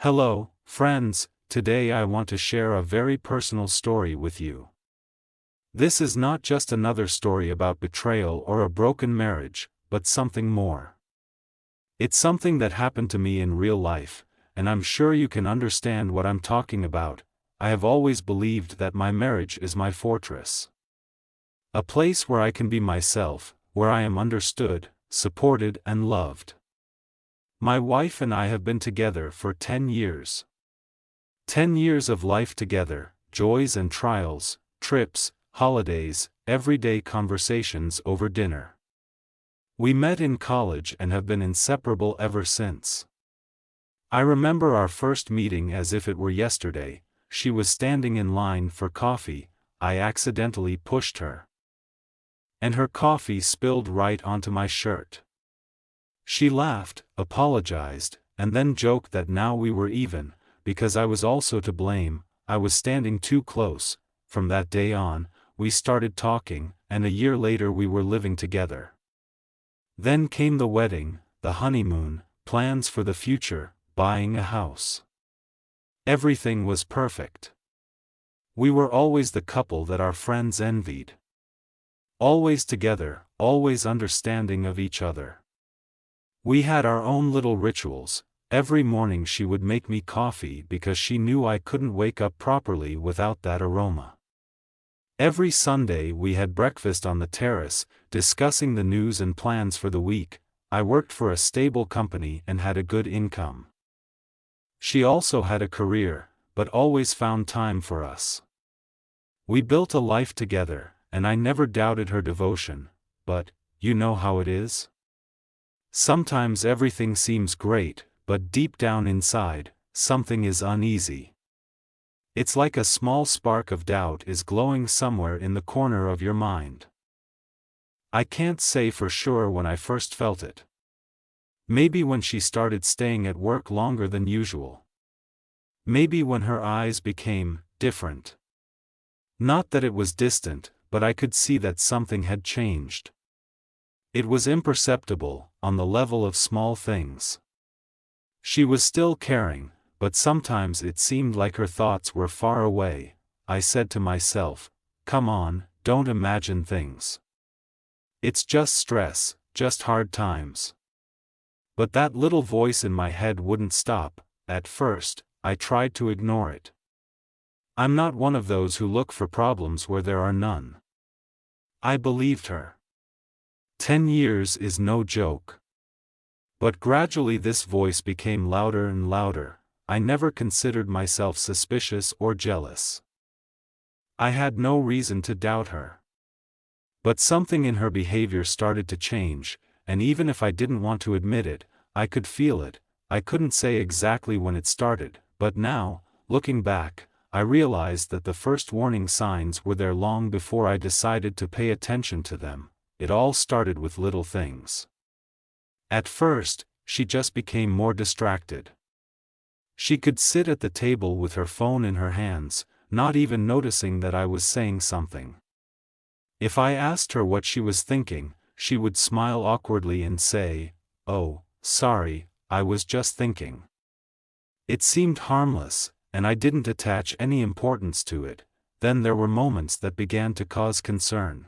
Hello, friends. Today I want to share a very personal story with you. This is not just another story about betrayal or a broken marriage, but something more. It's something that happened to me in real life, and I'm sure you can understand what I'm talking about. I have always believed that my marriage is my fortress. A place where I can be myself, where I am understood, supported and loved. My wife and I have been together for 10 years. 10 years of life together, joys and trials, trips, holidays, everyday conversations over dinner. We met in college and have been inseparable ever since. I remember our first meeting as if it were yesterday. She was standing in line for coffee. I accidentally pushed her, and her coffee spilled right onto my shirt. She laughed, apologized, and then joked that now we were even, because I was also to blame. I was standing too close. From that day on, we started talking, and a year later we were living together. Then came the wedding, the honeymoon, plans for the future, buying a house. Everything was perfect. We were always the couple that our friends envied. Always together, always understanding of each other. We had our own little rituals. Every morning she would make me coffee because she knew I couldn't wake up properly without that aroma. Every Sunday we had breakfast on the terrace, discussing the news and plans for the week. I worked for a stable company and had a good income. She also had a career, but always found time for us. We built a life together, and I never doubted her devotion, but, you know how it is? Sometimes everything seems great, but deep down inside, something is uneasy. It's like a small spark of doubt is glowing somewhere in the corner of your mind. I can't say for sure when I first felt it. Maybe when she started staying at work longer than usual. Maybe when her eyes became different. Not that it was distant, but I could see that something had changed. It was imperceptible, on the level of small things. She was still caring, but sometimes it seemed like her thoughts were far away. I said to myself, come on, don't imagine things. It's just stress, just hard times. But that little voice in my head wouldn't stop. At first, I tried to ignore it. I'm not one of those who look for problems where there are none. I believed her. 10 years is no joke. But gradually this voice became louder and louder. I never considered myself suspicious or jealous. I had no reason to doubt her. But something in her behavior started to change, and even if I didn't want to admit it, I could feel it. I couldn't say exactly when it started, but now, looking back, I realized that the first warning signs were there long before I decided to pay attention to them. It all started with little things. At first, she just became more distracted. She could sit at the table with her phone in her hands, not even noticing that I was saying something. If I asked her what she was thinking, she would smile awkwardly and say, "Oh, sorry, I was just thinking." It seemed harmless, and I didn't attach any importance to it. Then there were moments that began to cause concern.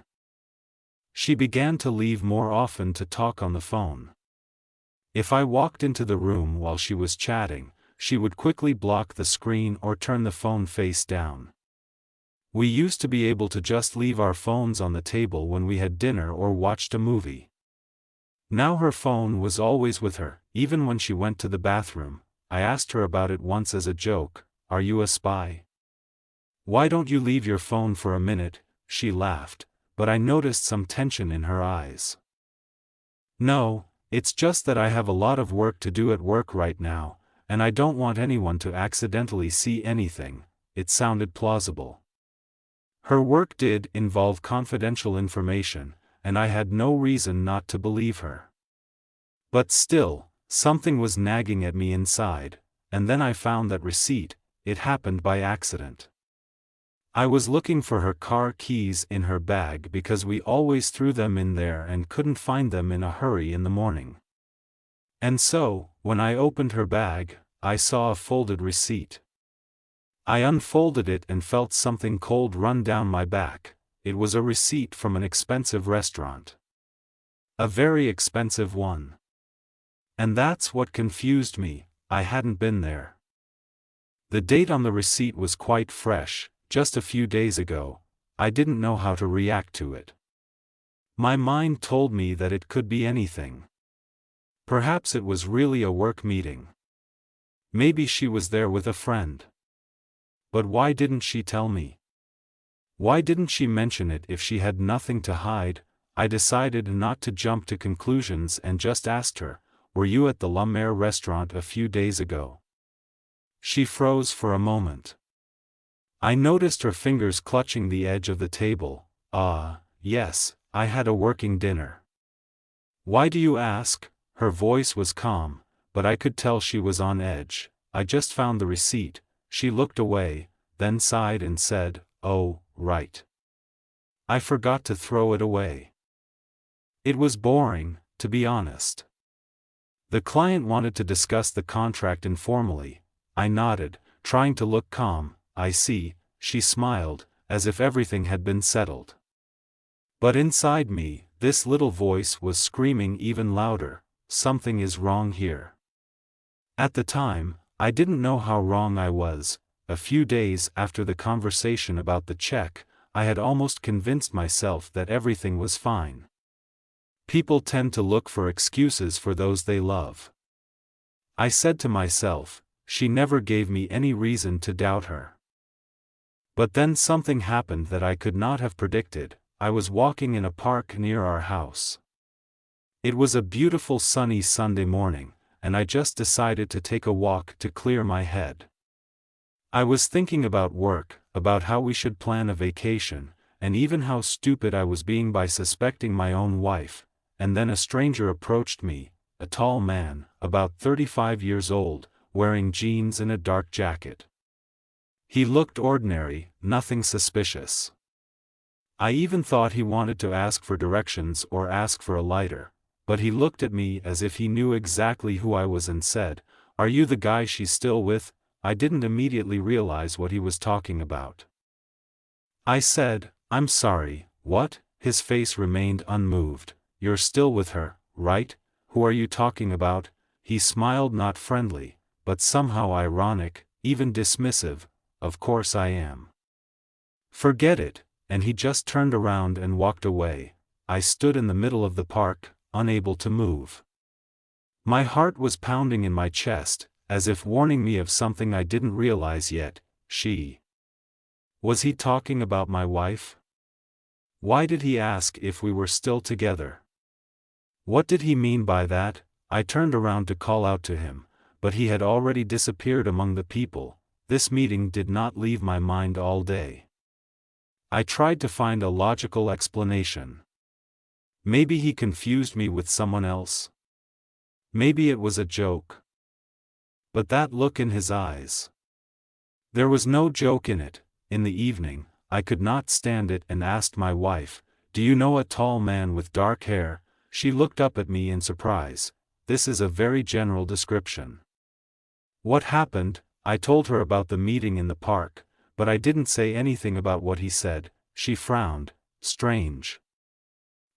She began to leave more often to talk on the phone. If I walked into the room while she was chatting, she would quickly block the screen or turn the phone face down. We used to be able to just leave our phones on the table when we had dinner or watched a movie. Now her phone was always with her, even when she went to the bathroom. I asked her about it once as a joke, "Are you a spy? Why don't you leave your phone for a minute?" She laughed, but I noticed some tension in her eyes. "No, it's just that I have a lot of work to do at work right now, and I don't want anyone to accidentally see anything." It sounded plausible. Her work did involve confidential information, and I had no reason not to believe her. But still, something was nagging at me inside, and then I found that receipt. It happened by accident. I was looking for her car keys in her bag because we always threw them in there and couldn't find them in a hurry in the morning. And so, when I opened her bag, I saw a folded receipt. I unfolded it and felt something cold run down my back. It was a receipt from an expensive restaurant. A very expensive one. And that's what confused me, I hadn't been there. The date on the receipt was quite fresh, just a few days ago. I didn't know how to react to it. My mind told me that it could be anything. Perhaps it was really a work meeting. Maybe she was there with a friend. But why didn't she tell me? Why didn't she mention it if she had nothing to hide? I decided not to jump to conclusions and just asked her, "Were you at the La Mer restaurant a few days ago?" She froze for a moment. I noticed her fingers clutching the edge of the table. Yes, I had a working dinner. Why do you ask? Her voice was calm, but I could tell she was on edge. I just found the receipt. She looked away, then sighed and said, "Oh, right. I forgot to throw it away." It was boring, to be honest. The client wanted to discuss the contract informally. I nodded, trying to look calm. "I see," she smiled, as if everything had been settled. But inside me, this little voice was screaming even louder, "Something is wrong here." At the time, I didn't know how wrong I was. A few days after the conversation about the check, I had almost convinced myself that everything was fine. People tend to look for excuses for those they love. I said to myself, she never gave me any reason to doubt her. But then something happened that I could not have predicted. I was walking in a park near our house. It was a beautiful sunny Sunday morning, and I just decided to take a walk to clear my head. I was thinking about work, about how we should plan a vacation, and even how stupid I was being by suspecting my own wife, and then a stranger approached me, a tall man, about 35 years old, wearing jeans and a dark jacket. He looked ordinary, nothing suspicious. I even thought he wanted to ask for directions or ask for a lighter, but he looked at me as if he knew exactly who I was and said, "Are you the guy she's still with?" I didn't immediately realize what he was talking about. I said, "I'm sorry, what?" His face remained unmoved. "You're still with her, right? Who are you talking about?" He smiled, not friendly, but somehow ironic, even dismissive. "Of course I am." "Forget it," and he just turned around and walked away. I stood in the middle of the park, unable to move. My heart was pounding in my chest, as if warning me of something I didn't realize yet. Was he talking about my wife? Why did he ask if we were still together? What did he mean by that? I turned around to call out to him, but he had already disappeared among the people. This meeting did not leave my mind all day. I tried to find a logical explanation. Maybe he confused me with someone else. Maybe it was a joke. But that look in his eyes. There was no joke in it. In the evening, I could not stand it and asked my wife, "Do you know a tall man with dark hair?" She looked up at me in surprise. "This is a very general description." What happened? I told her about the meeting in the park, but I didn't say anything about what he said. She frowned. Strange.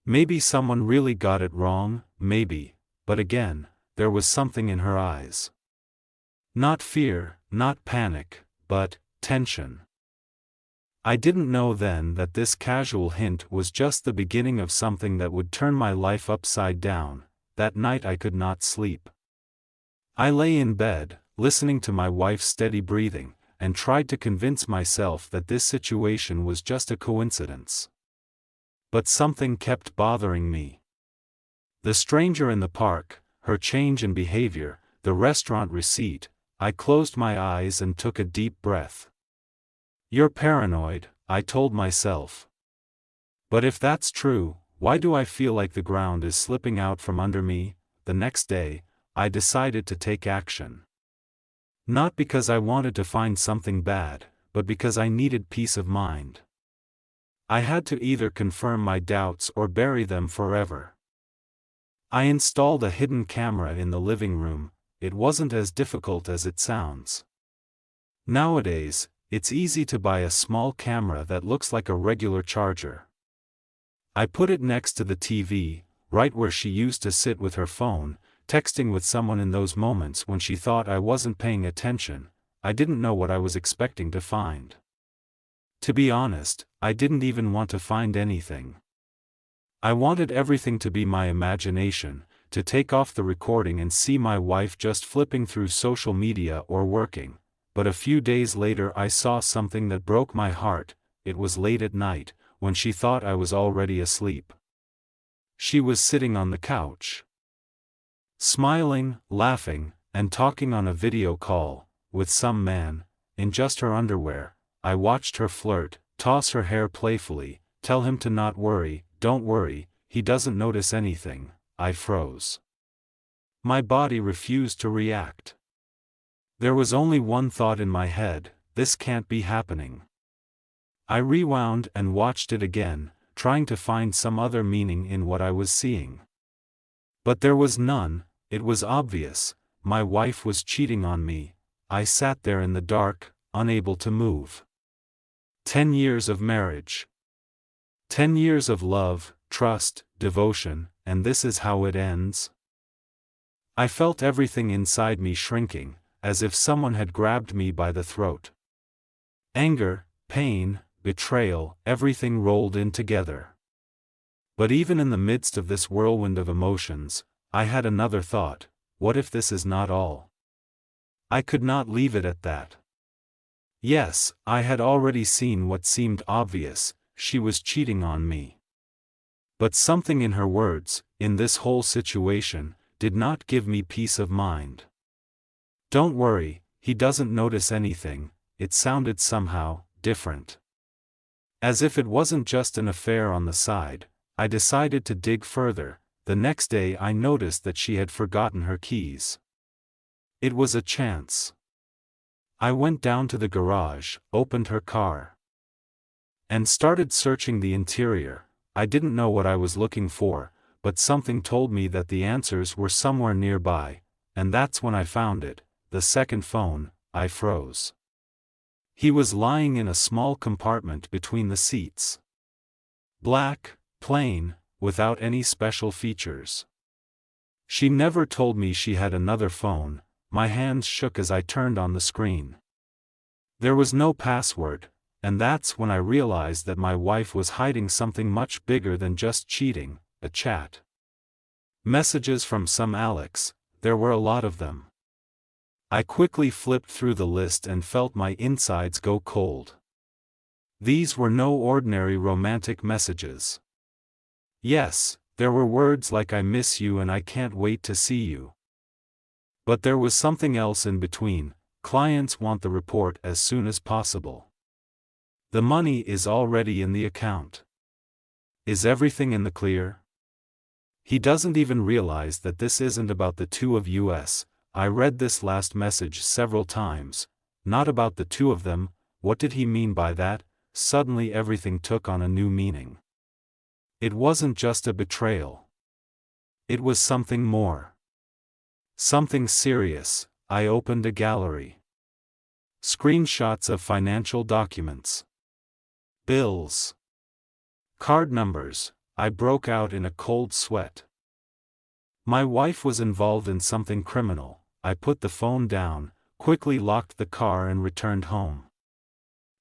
Maybe someone really got it wrong, maybe, but again, there was something in her eyes. Not fear, not panic, but tension. I didn't know then that this casual hint was just the beginning of something that would turn my life upside down. That night I could not sleep. I lay in bed, listening to my wife's steady breathing, and tried to convince myself that this situation was just a coincidence. But something kept bothering me. The stranger in the park, her change in behavior, the restaurant receipt. I closed my eyes and took a deep breath. "You're paranoid," I told myself. But if that's true, why do I feel like the ground is slipping out from under me? The next day, I decided to take action. Not because I wanted to find something bad, but because I needed peace of mind. I had to either confirm my doubts or bury them forever. I installed a hidden camera in the living room. it wasn't as difficult as it sounds. Nowadays, it's easy to buy a small camera that looks like a regular charger. I put it next to the TV, right where she used to sit with her phone, texting with someone. In those moments when she thought I wasn't paying attention, I didn't know what I was expecting to find. To be honest, I didn't even want to find anything. I wanted everything to be my imagination, to take off the recording and see my wife just flipping through social media or working. But a few days later I saw something that broke my heart. It was late at night, when she thought I was already asleep. She was sitting on the couch, smiling, laughing, and talking on a video call with some man, in just her underwear. I watched her flirt, toss her hair playfully, tell him to not worry, don't worry, he doesn't notice anything. I froze. My body refused to react. There was only one thought in my head: this can't be happening. I rewound and watched it again, trying to find some other meaning in what I was seeing. But there was none. It was obvious. My wife was cheating on me. I sat there in the dark, unable to move. 10 years of marriage. 10 years of love, trust, devotion, and this is how it ends? I felt everything inside me shrinking, as if someone had grabbed me by the throat. Anger, pain, betrayal, everything rolled in together. But even in the midst of this whirlwind of emotions, I had another thought: what if this is not all? I could not leave it at that. Yes, I had already seen what seemed obvious: she was cheating on me. But something in her words, in this whole situation, did not give me peace of mind. Don't worry, he doesn't notice anything. It sounded somehow different. As if it wasn't just an affair on the side. I decided to dig further. The next day I noticed that she had forgotten her keys. It was a chance. I went down to the garage, opened her car, and started searching the interior. I didn't know what I was looking for, but something told me that the answers were somewhere nearby, and that's when I found it: the second phone. I froze. He was lying in a small compartment between the seats. Black, plain, without any special features. She never told me she had another phone. My hands shook as I turned on the screen. There was no password, and that's when I realized that my wife was hiding something much bigger than just cheating: a chat. Messages from some Alex. There were a lot of them. I quickly flipped through the list and felt my insides go cold. These were no ordinary romantic messages. Yes, there were words like "I miss you" and "I can't wait to see you." But there was something else in between: clients want the report as soon as possible. The money is already in the account. Is everything in the clear? He doesn't even realize that this isn't about the two of us. I read this last message several times. Not about the two of them. What did he mean by that? Suddenly everything took on a new meaning. It wasn't just a betrayal. It was something more. Something serious. I opened a gallery. Screenshots of financial documents. Bills. Card numbers. I broke out in a cold sweat. My wife was involved in something criminal. I put the phone down, quickly locked the car and returned home.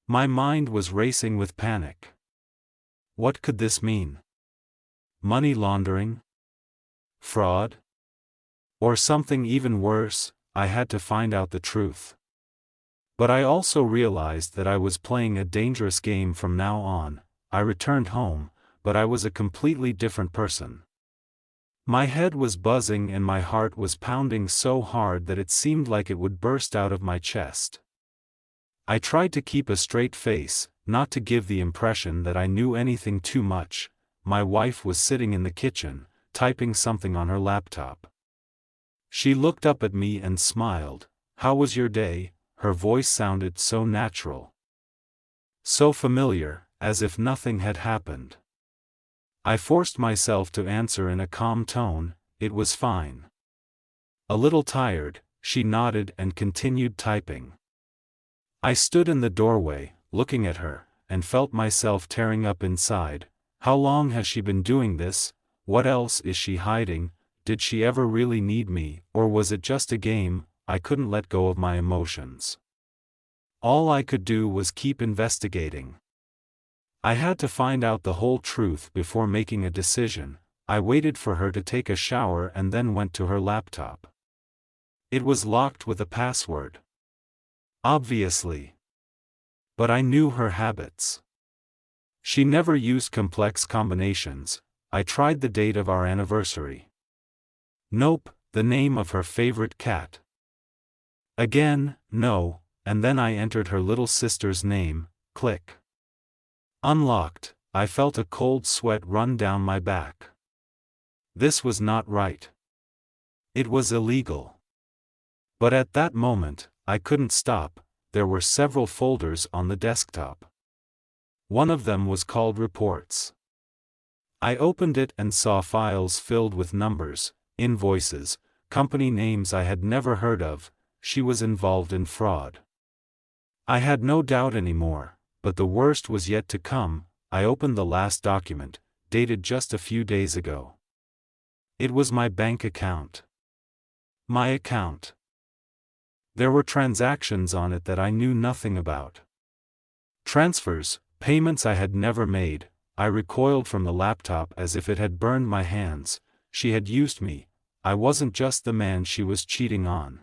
My mind was racing with panic. What could this mean? Money laundering? Fraud? Or something even worse? I had to find out the truth. But I also realized that I was playing a dangerous game from now on. I returned home, but I was a completely different person. My head was buzzing and my heart was pounding so hard that it seemed like it would burst out of my chest. I tried to keep a straight face, not to give the impression that I knew anything too much. My wife was sitting in the kitchen, typing something on her laptop. She looked up at me and smiled. "How was your day?" Her voice sounded so natural. So familiar, as if nothing had happened. I forced myself to answer in a calm tone: "It was fine. A little tired, She nodded and continued typing. I stood in the doorway, looking at her, and felt myself tearing up inside. How long has she been doing this? What else is she hiding? Did she ever really need me, or was it just a game? I couldn't let go of my emotions. All I could do was keep investigating. I had to find out the whole truth before making a decision. I waited for her to take a shower and then went to her laptop. It was locked with a password. Obviously. But I knew her habits. She never used complex combinations. I tried the date of our anniversary. Nope, the name of her favorite cat. Again, no, and then I entered her little sister's name. Click. Unlocked. I felt a cold sweat run down my back. This was not right. It was illegal. But at that moment, I couldn't stop. There were several folders on the desktop. One of them was called Reports. I opened it and saw files filled with numbers, invoices, company names I had never heard of. She was involved in fraud. I had no doubt anymore, but the worst was yet to come. I opened the last document, dated just a few days ago. It was my bank account. My account. There were transactions on it that I knew nothing about. Transfers, payments I had never made. I recoiled from the laptop as if it had burned my hands. She had used me. I wasn't just the man she was cheating on.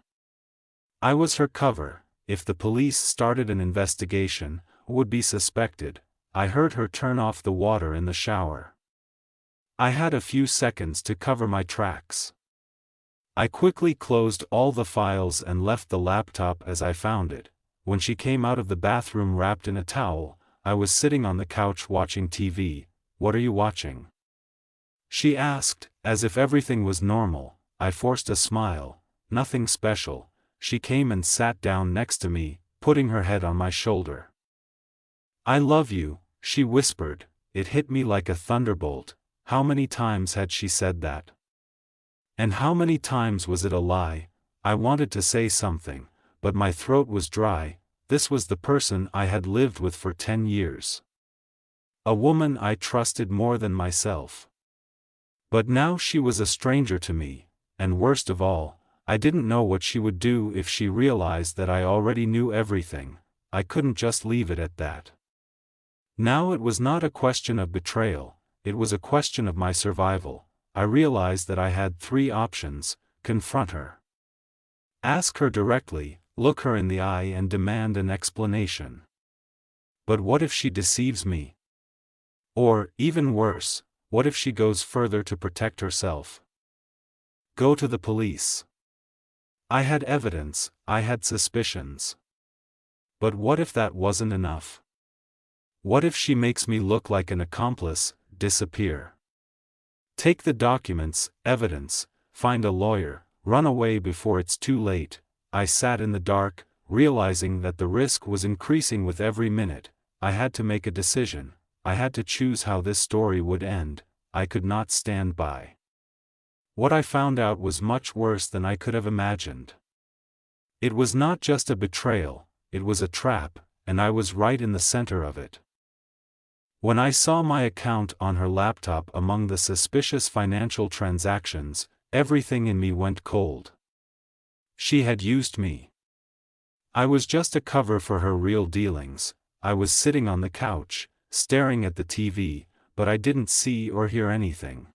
I was her cover. If the police started an investigation, would be suspected. I heard her turn off the water in the shower. I had a few seconds to cover my tracks. I quickly closed all the files and left the laptop as I found it. When she came out of the bathroom wrapped in a towel, I was sitting on the couch watching TV. "What are you watching?" she asked, as if everything was normal. I forced a smile. "Nothing special." She came and sat down next to me, putting her head on my shoulder. "I love you," she whispered. It hit me like a thunderbolt. How many times had she said that? And how many times was it a lie? I wanted to say something, but my throat was dry. This was the person I had lived with for 10 years. A woman I trusted more than myself. But now she was a stranger to me, and worst of all, I didn't know what she would do if she realized that I already knew everything. I couldn't just leave it at that. Now it was not a question of betrayal, it was a question of my survival. I realized that I had 3 options: confront her, ask her directly, look her in the eye and demand an explanation. But what if she deceives me? Or, even worse, what if she goes further to protect herself? Go to the police. I had evidence, I had suspicions. But what if that wasn't enough? What if she makes me look like an accomplice, disappear? Take the documents, evidence, find a lawyer, run away before it's too late. I sat in the dark, realizing that the risk was increasing with every minute. I had to make a decision. I had to choose how this story would end. I could not stand by. What I found out was much worse than I could have imagined. It was not just a betrayal, it was a trap, and I was right in the center of it. When I saw my account on her laptop among the suspicious financial transactions, everything in me went cold. She had used me. I was just a cover for her real dealings. I was sitting on the couch, staring at the TV, but I didn't see or hear anything.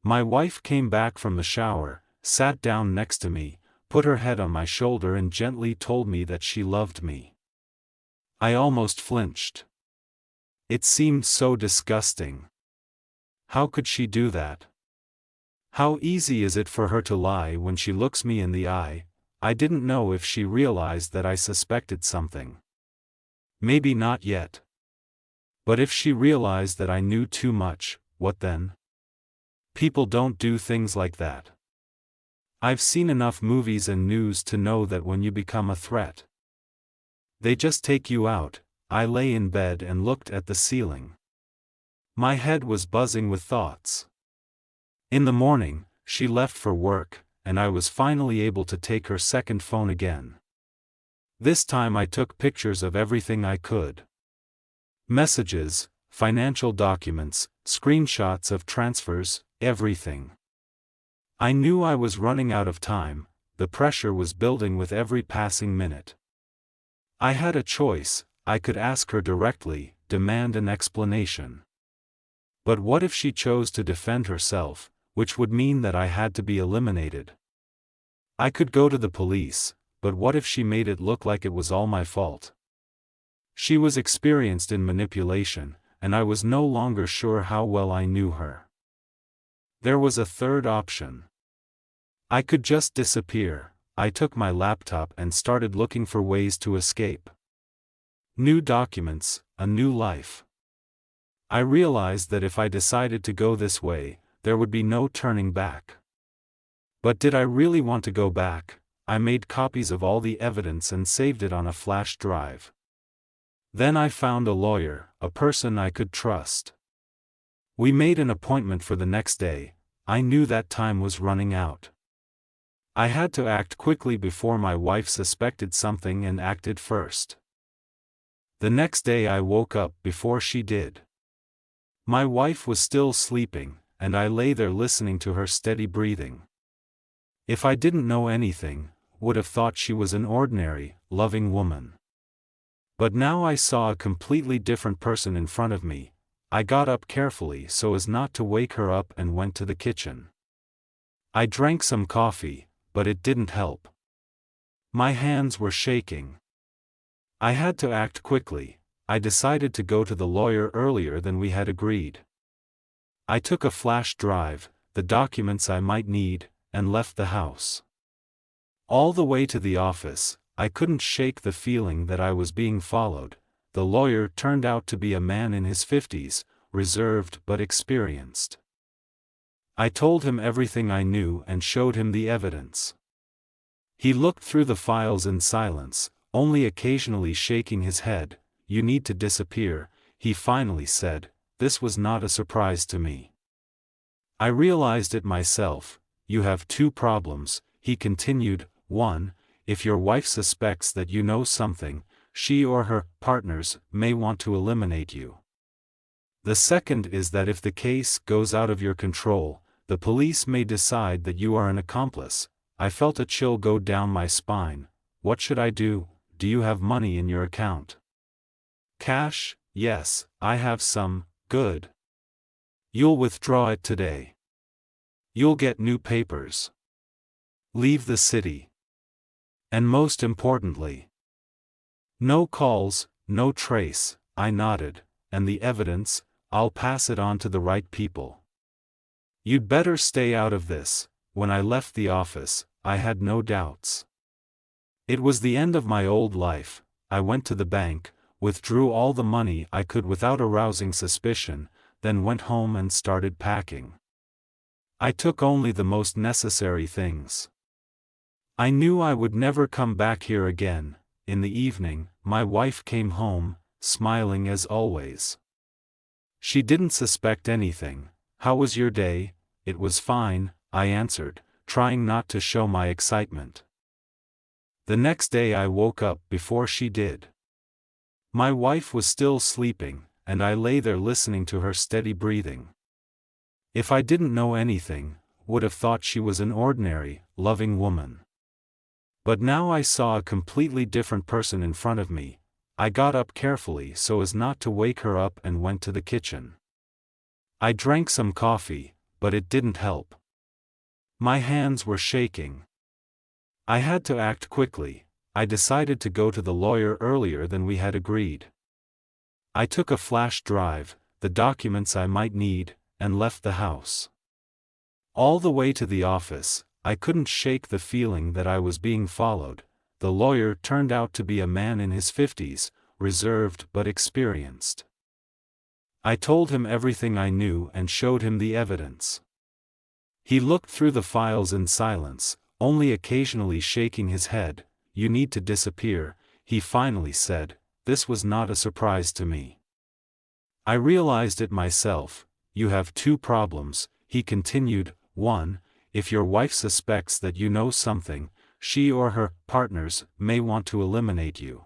My wife came back from the shower, sat down next to me, put her head on my shoulder and gently told me that she loved me. I almost flinched. It seemed so disgusting. How could she do that? How easy is it for her to lie when she looks me in the eye? I didn't know if she realized that I suspected something. Maybe not yet. But if she realized that I knew too much, what then? People don't do things like that. I've seen enough movies and news to know that when you become a threat, they just take you out. I lay in bed and looked at the ceiling. My head was buzzing with thoughts. In the morning, she left for work, and I was finally able to take her second phone again. This time I took pictures of everything I could. Messages, financial documents, screenshots of transfers, everything. I knew I was running out of time, the pressure was building with every passing minute. I had a choice, I could ask her directly, demand an explanation. But what if she chose to defend herself, which would mean that I had to be eliminated? I could go to the police, but what if she made it look like it was all my fault? She was experienced in manipulation, and I was no longer sure how well I knew her. There was a third option. I could just disappear. I took my laptop and started looking for ways to escape. New documents, a new life. I realized that if I decided to go this way, there would be no turning back. But did I really want to go back? I made copies of all the evidence and saved it on a flash drive. Then I found a lawyer, a person I could trust. We made an appointment for the next day. I knew that time was running out. I had to act quickly before my wife suspected something and acted first. The next day I woke up before she did. My wife was still sleeping, and I lay there listening to her steady breathing. If I didn't know anything, would have thought she was an ordinary, loving woman. But now I saw a completely different person in front of me. I got up carefully so as not to wake her up and went to the kitchen. I drank some coffee, but it didn't help. My hands were shaking. I had to act quickly. I decided to go to the lawyer earlier than we had agreed. I took a flash drive, the documents I might need, and left the house. All the way to the office, I couldn't shake the feeling that I was being followed. The lawyer turned out to be a man in his 50s, reserved but experienced. I told him everything I knew and showed him the evidence. He looked through the files in silence, only occasionally shaking his head. "You need to disappear," he finally said. This was not a surprise to me. I realized it myself. "You have two problems," he continued. "One, if your wife suspects that you know something, she or her partners may want to eliminate you. The second is that if the case goes out of your control, the police may decide that you are an accomplice." I felt a chill go down my spine. What should I do? "Do you have money in your account?" "Cash, yes, I have some." "Good. You'll withdraw it today. You'll get new papers. Leave the city. And most importantly, no calls, no trace." I nodded. "And the evidence, I'll pass it on to the right people. You'd better stay out of this." When I left the office, I had no doubts. It was the end of my old life. I went to the bank, withdrew all the money I could without arousing suspicion, then went home and started packing. I took only the most necessary things. I knew I would never come back here again. In the evening, my wife came home, smiling as always. She didn't suspect anything. "How was your day?" "It was fine," I answered, trying not to show my excitement. The next day I woke up before she did. My wife was still sleeping, and I lay there listening to her steady breathing. If I didn't know anything, would have thought she was an ordinary, loving woman. But now I saw a completely different person in front of me. I got up carefully so as not to wake her up and went to the kitchen. I drank some coffee, but it didn't help. My hands were shaking. I had to act quickly. I decided to go to the lawyer earlier than we had agreed. I took a flash drive, the documents I might need, and left the house. All the way to the office, I couldn't shake the feeling that I was being followed. The lawyer turned out to be a man in his 50s, reserved but experienced. I told him everything I knew and showed him the evidence. He looked through the files in silence, only occasionally shaking his head. "You need to disappear," he finally said. This was not a surprise to me. I realized it myself. "You have two problems," he continued. "One, if your wife suspects that you know something, she or her partners may want to eliminate you.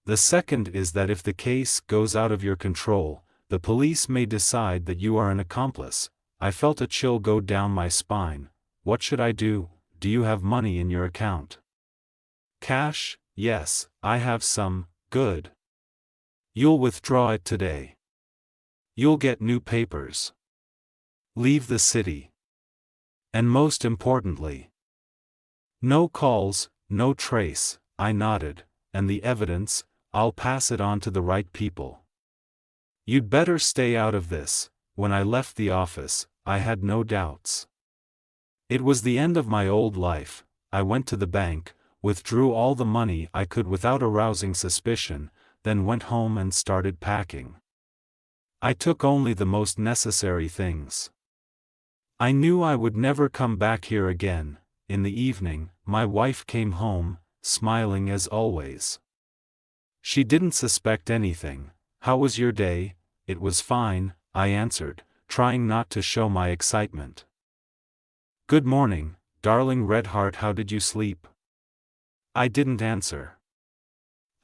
The second is that if the case goes out of your control, the police may decide that you are an accomplice. I felt a chill go down my spine. What should I do? Do you have money in your account? Cash? Yes, I have some. Good. You'll withdraw it today. You'll get new papers. Leave the city. And most importantly, no calls, no trace. I nodded. And the evidence, I'll pass it on to the right people. You'd better stay out of this. When I left the office, I had no doubts. It was the end of my old life. I went to the bank, withdrew all the money I could without arousing suspicion, then went home and started packing. I took only the most necessary things. I knew I would never come back here again. In the evening, my wife came home, smiling as always. She didn't suspect anything. How was your day? It was fine, I answered, trying not to show my excitement. Good morning, darling Redheart, how did you sleep? I didn't answer.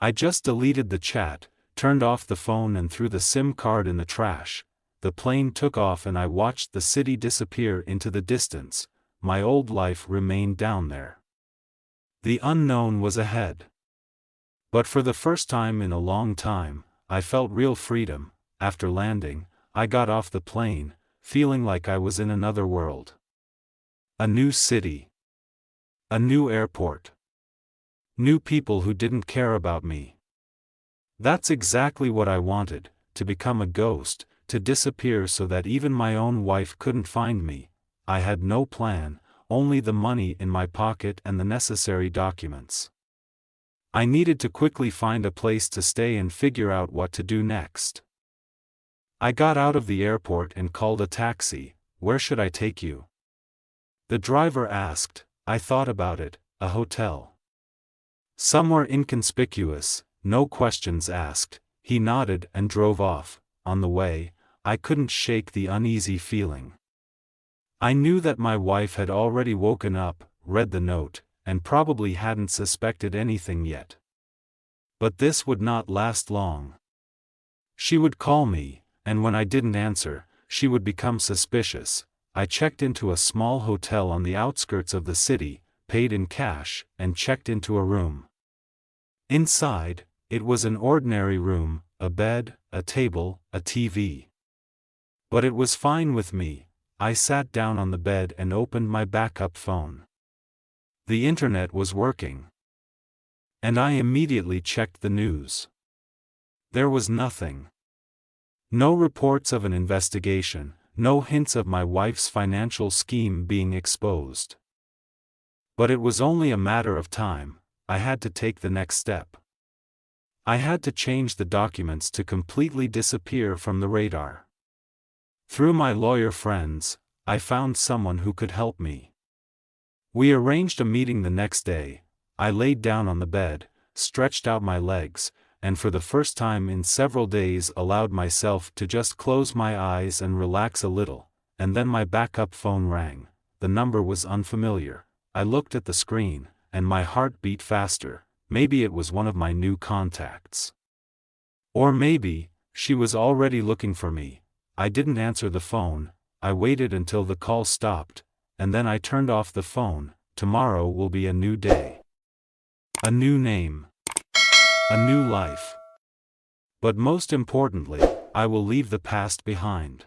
I just deleted the chat, turned off the phone and threw the SIM card in the trash. The plane took off and I watched the city disappear into the distance. My old life remained down there. The unknown was ahead. But for the first time in a long time, I felt real freedom. After landing, I got off the plane, feeling like I was in another world. A new city. A new airport. New people who didn't care about me. That's exactly what I wanted, to become a ghost, to disappear so that even my own wife couldn't find me. I had no plan, only the money in my pocket and the necessary documents. I needed to quickly find a place to stay and figure out what to do next. I got out of the airport and called a taxi. Where should I take you? The driver asked. I thought about it. A hotel. Somewhere inconspicuous, no questions asked. He nodded and drove off. On the way, I couldn't shake the uneasy feeling. I knew that my wife had already woken up, read the note, and probably hadn't suspected anything yet. But this would not last long. She would call me, and when I didn't answer, she would become suspicious. I checked into a small hotel on the outskirts of the city, paid in cash, and checked into a room. Inside, it was an ordinary room, a bed, a table, a TV. But it was fine with me. I sat down on the bed and opened my backup phone. The internet was working. And I immediately checked the news. There was nothing. No reports of an investigation, no hints of my wife's financial scheme being exposed. But it was only a matter of time. I had to take the next step. I had to change the documents to completely disappear from the radar. Through my lawyer friends, I found someone who could help me. We arranged a meeting the next day. I laid down on the bed, stretched out my legs, and for the first time in several days allowed myself to just close my eyes and relax a little, and then my backup phone rang. The number was unfamiliar. I looked at the screen, and my heart beat faster. Maybe it was one of my new contacts. Or maybe, she was already looking for me. I didn't answer the phone. I waited until the call stopped, and then I turned off the phone. Tomorrow will be a new day. A new name. A new life. But most importantly, I will leave the past behind.